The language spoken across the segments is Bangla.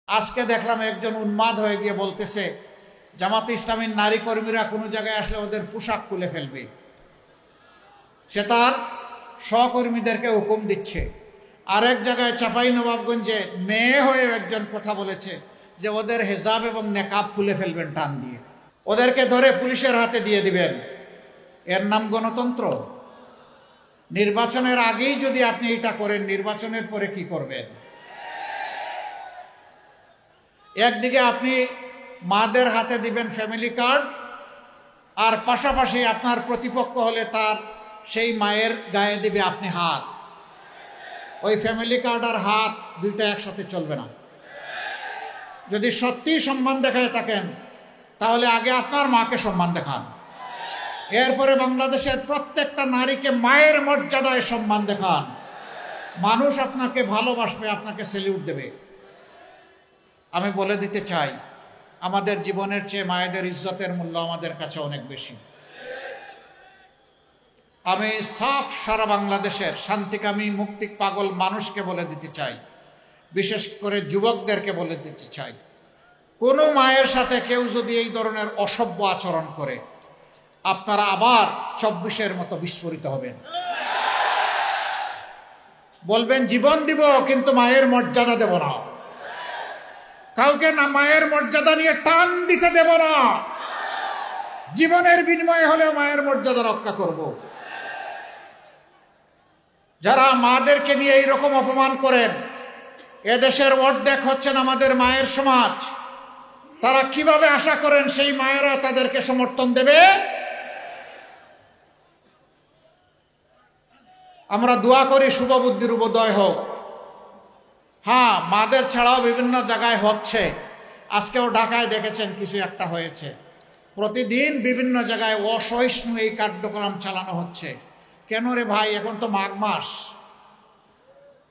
আজকে দেখলাম একজন উন্মাদ হয়ে গিয়ে বলতেছে জামাতে ইসলামীর নারী কর্মীরা কোনো জায়গায় আসলে ওদের পোশাক খুলে ফেলবে। সে তার সহকর্মীদেরকে হুকুম দিচ্ছে। আরেক জায়গায় চাঁপাইনবাবগঞ্জে মেয়ে হয়ে একজন কথা বলেছে যে ওদের হেজাব এবং নেকাব খুলে ফেলবেন টান দিয়ে, ওদেরকে ধরে পুলিশের হাতে দিয়ে দিবেন। এর নাম গণতন্ত্র? নির্বাচনের আগেই যদি আপনি এটা করেন, নির্বাচনের পরে কি করবেন? একদিকে আপনি মাদের হাতে দিবেন ফ্যামিলি কার্ড, আর পাশাপাশি আপনার প্রতিপক্ষ হলে তার সেই মায়ের গায়ে দিবে আপনি হাত। ওই ফ্যামিলি কার্ড আর হাত দুইটা একসাথে চলবে না। যদি সত্যিই সম্মান দেখায় থাকেন তাহলে আগে আপনার মাকে সম্মান দেখান, এরপরে বাংলাদেশের প্রত্যেকটা নারীকে মায়ের মর্যাদায় সম্মান দেখান। মানুষ আপনাকে ভালোবাসবে, আপনাকে সেলিউট দেবে। আমি বলে দিতে চাই, আমাদের জীবনের চেয়ে মায়েদের ইজ্জতের মূল্য আমাদের কাছে অনেক বেশি। আমি সাফ সারা বাংলাদেশের শান্তিকামী মুক্তি পাগল মানুষকে বলে দিতে চাই, বিশেষ করে যুবকদেরকে বলে দিতে চাই, কোনো মায়ের সাথে কেউ যদি এই ধরনের অসভ্য আচরণ করে, আপনারা আবার 24-এর মতো বিস্ফোরিত হবেন। বলবেন জীবন দিব কিন্তু মায়ের মর্যাদা দেব না, কাউকে না মায়ের মর্যাদা নিয়ে টান দিতে দেব না। জীবনের বিনিময়ে হলেও মায়ের মর্যাদা রক্ষা করব। যারা মাদেরকে নিয়ে এইরকম অপমান করেন, এদেশের অর্ধেক হচ্ছেন আমাদের মায়ের সমাজ। তারা কিভাবে আশা করেন সেই মায়েরা তাদেরকে সমর্থন দেবে? আমরা দোয়া করি শুভ বুদ্ধির উদয় হোক। হ্যাঁ, মাদের ছাড়াও বিভিন্ন জায়গায় হচ্ছে। আজকেও ঢাকায় দেখেছেন কিছু একটা হয়েছে। প্রতিদিন বিভিন্ন জায়গায় অসহিষ্ণু এই কার্যক্রম চালানো হচ্ছে। কেন রে ভাই, এখন তো মাঘ মাস।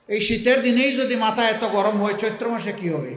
এই শীতের দিনেই যদি মাথা এত গরম হয়, চৈত্র মাসে কি হবে?